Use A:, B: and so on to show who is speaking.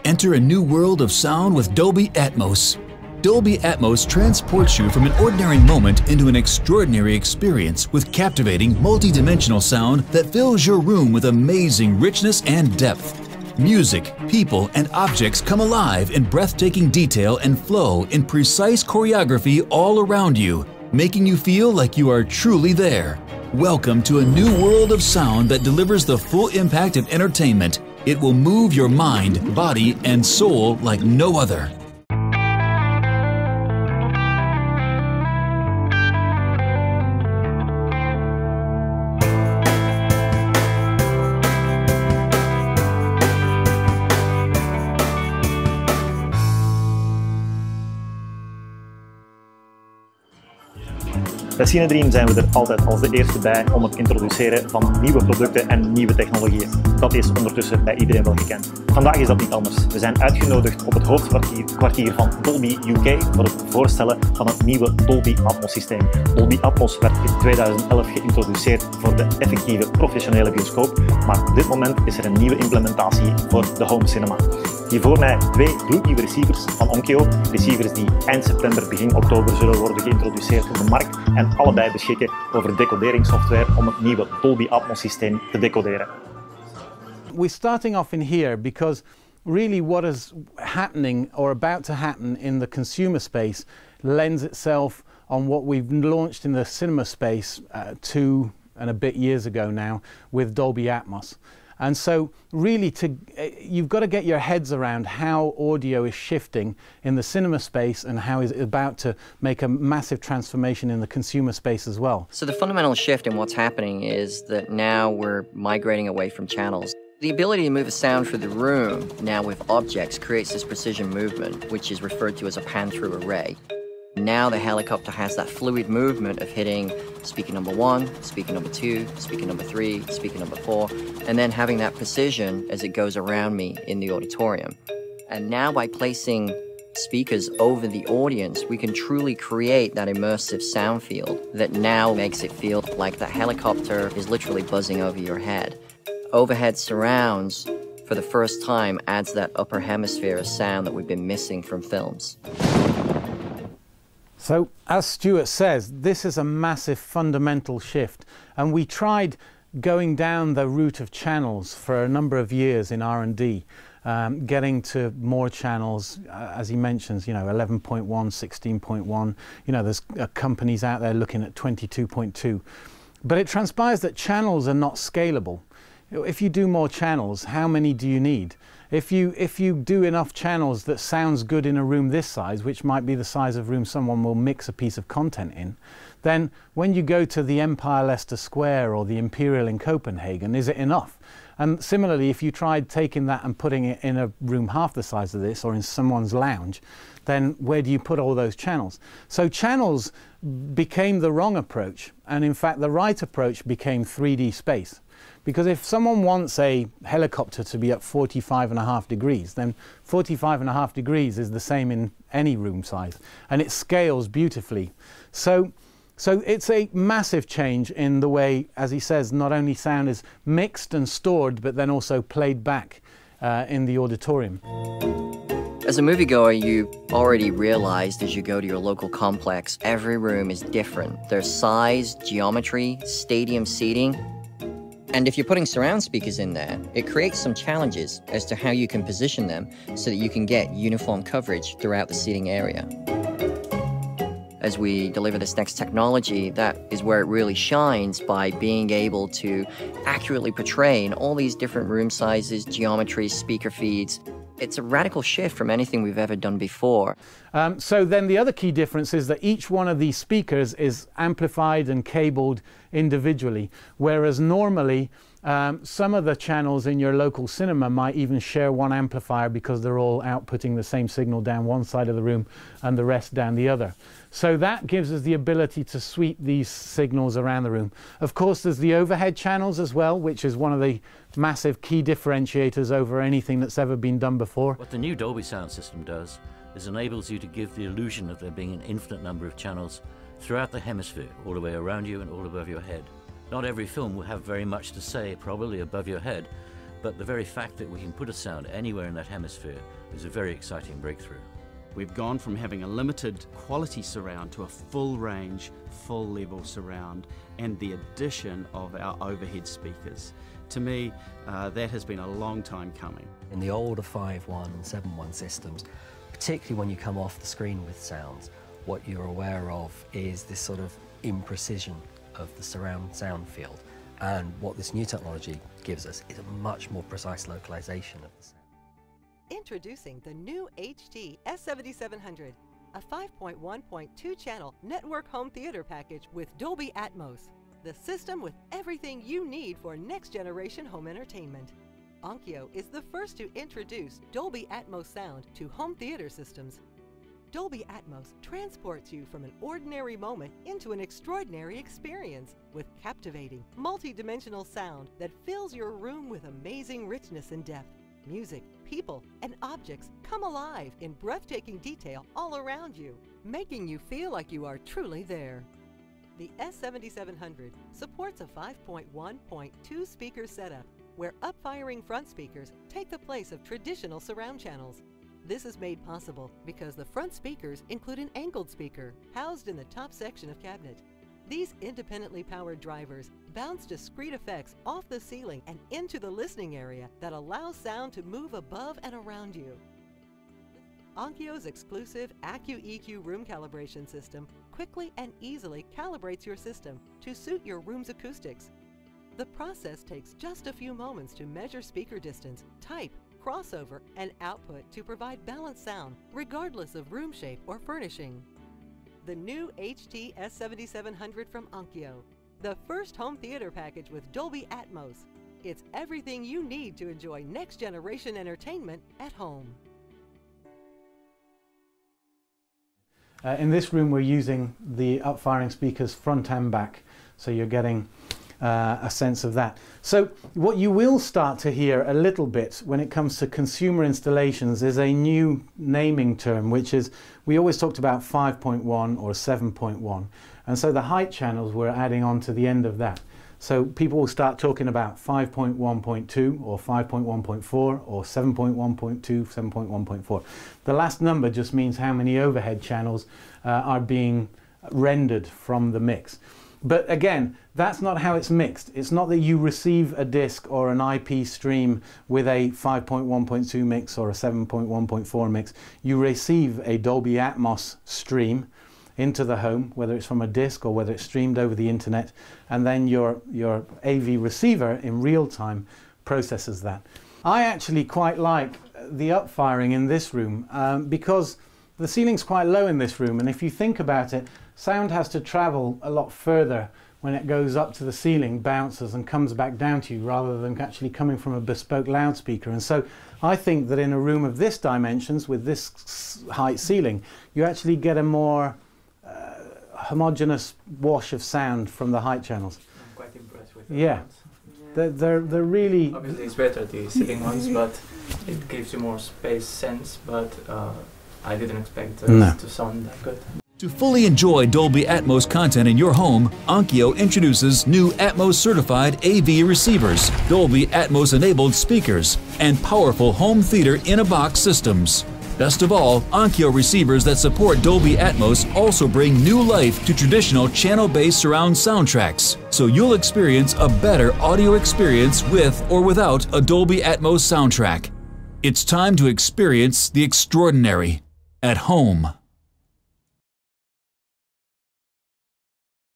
A: Enter a new world of sound with Dolby Atmos. Dolby Atmos transports you from an ordinary moment into an extraordinary experience with captivating, multi-dimensional sound that fills your room with amazing richness and depth. Music, people, and objects come alive in breathtaking detail and flow in precise choreography all around you, making you feel like you are truly there. Welcome to a new world of sound that delivers the full impact of entertainment. It will move your mind, body, and soul like no other.
B: Bij CINEDREAM zijn we er altijd als de eerste bij om het introduceren van nieuwe producten en nieuwe technologieën. Dat is ondertussen bij iedereen wel gekend. Vandaag is dat niet anders. We zijn uitgenodigd op het hoofdkwartier van Dolby UK voor het voorstellen van het nieuwe Dolby Atmos systeem. Dolby Atmos werd in 2011 geïntroduceerd voor de effectieve professionele bioscoop, maar op dit moment is er een nieuwe implementatie voor de home cinema. Hier voor mij twee gloednieuwe receivers van Onkyo. Receivers die eind september, begin oktober zullen worden geïntroduceerd op de markt en allebei beschikken over decoderingssoftware om het nieuwe Dolby Atmos systeem te decoderen.
C: We're starting off in here because really what is happening or about to happen in the consumer space lends itself on what we've launched in the cinema space 2 and a bit years ago now with Dolby Atmos. And so really you've got to get your heads around how audio is shifting in the cinema space and how it's about to make a massive transformation in the consumer space as well.
D: So the fundamental shift in what's happening is that now we're migrating away from channels. The ability to move a sound through the room now with objects creates this precision movement, which is referred to as a pan-through array. Now the helicopter has that fluid movement of hitting speaker number 1, speaker number 2, speaker number 3, speaker number 4, and then having that precision as it goes around me in the auditorium. And now by placing speakers over the audience, we can truly create that immersive sound field that now makes it feel like that helicopter is literally buzzing over your head. Overhead surrounds, for the first time, adds that upper hemisphere of sound that we've been missing from films.
C: So, as Stuart says, this is a massive fundamental shift, and we tried going down the route of channels for a number of years in R&D, getting to more channels, as he mentions, you know, 11.1, 16.1, you know, there's companies out there looking at 22.2. But it transpires that channels are not scalable. If you do more channels, how many do you need? If you do enough channels that sounds good in a room this size, which might be the size of room someone will mix a piece of content in, then when you go to the Empire Leicester Square or the Imperial in Copenhagen, is it enough? And similarly, if you tried taking that and putting it in a room half the size of this or in someone's lounge, then where do you put all those channels? So channels became the wrong approach, and in fact the right approach became 3D space. Because if someone wants a helicopter to be at 45.5 degrees, then 45.5 degrees is the same in any room size, and it scales beautifully. So it's a massive change in the way, as he says, not only sound is mixed and stored, but then also played back in the auditorium.
D: As a moviegoer, you already realized as you go to your local complex, every room is different. There's size, geometry, stadium seating. And if you're putting surround speakers in there, it creates some challenges as to how you can position them so that you can get uniform coverage throughout the seating area. As we deliver this next technology, that is where it really shines by being able to accurately portray in all these different room sizes, geometries, speaker feeds. It's a radical shift from anything we've ever done before.
C: So then the other key difference is that each one of these speakers is amplified and cabled individually, whereas normally some of the channels in your local cinema might even share one amplifier because they're all outputting the same signal down one side of the room and the rest down the other. So that gives us the ability to sweep these signals around the room. Of course, there's the overhead channels as well, which is one of the massive key differentiators over anything that's ever been done before.
E: What the new Dolby sound system does is enables you to give the illusion of there being an infinite number of channels throughout the hemisphere, all the way around you and all above your head. Not every film will have very much to say, probably above your head, but the very fact that we can put a sound anywhere in that hemisphere is a very exciting breakthrough.
F: We've gone from having a limited quality surround to a full range, full level surround, and the addition of our overhead speakers. To me, that has been a long time coming.
G: In the older 5.1 and 7.1 systems, particularly when you come off the screen with sounds, what you're aware of is this sort of imprecision of the surround sound field. And what this new technology gives us is a much more precise localization of the sound.
H: Introducing the new HT S7700, a 5.1.2 channel network home theater package with Dolby Atmos, the system with everything you need for next generation home entertainment. Onkyo is the first to introduce Dolby Atmos sound to home theater systems. Dolby Atmos transports you from an ordinary moment into an extraordinary experience with captivating, multi-dimensional sound that fills your room with amazing richness and depth. Music, people, and objects come alive in breathtaking detail all around you, making you feel like you are truly there. The S7700 supports a 5.1.2 speaker setup where up-firing front speakers take the place of traditional surround channels. This is made possible because the front speakers include an angled speaker housed in the top section of cabinet. These independently powered drivers bounce discrete effects off the ceiling and into the listening area that allows sound to move above and around you. Onkyo's exclusive AccuEQ room calibration system quickly and easily calibrates your system to suit your room's acoustics. The process takes just a few moments to measure speaker distance, type, crossover, and output to provide balanced sound regardless of room shape or furnishing. The new HT S7700 from Onkyo, the first home theater package with Dolby Atmos. It's everything you need to enjoy next-generation entertainment at home.
C: In this room we're using the up-firing speakers front and back, so you're getting a sense of that. So what you will start to hear a little bit when it comes to consumer installations is a new naming term, which is, we always talked about 5.1 or 7.1, and so the height channels we're adding on to the end of that. So people will start talking about 5.1.2 or 5.1.4 or 7.1.2, 7.1.4. The last number just means how many overhead channels are being rendered from the mix. But again, that's not how it's mixed. It's not that you receive a disc or an IP stream with a 5.1.2 mix or a 7.1.4 mix. You receive a Dolby Atmos stream into the home, whether it's from a disc or whether it's streamed over the internet, and then your AV receiver in real time processes that. I actually quite like the up-firing in this room because the ceiling's quite low in this room, and if you think about it, sound has to travel a lot further when it goes up to the ceiling, bounces and comes back down to you, rather than actually coming from a bespoke loudspeaker. And so I think that in a room of this dimensions with this height ceiling, you actually get a more homogeneous wash of sound from the height channels.
I: I'm quite impressed with the
C: ones. They're really...
I: Obviously it's better the ceiling ones, but it gives you more space sense, but I didn't expect to sound that good.
A: To fully enjoy Dolby Atmos content in your home, Onkyo introduces new Atmos certified AV receivers, Dolby Atmos enabled speakers, and powerful home theater in-a-box systems. Best of all, Onkyo receivers that support Dolby Atmos also bring new life to traditional channel-based surround soundtracks, so you'll experience a better audio experience with or without a Dolby Atmos soundtrack. It's time to experience the extraordinary at home.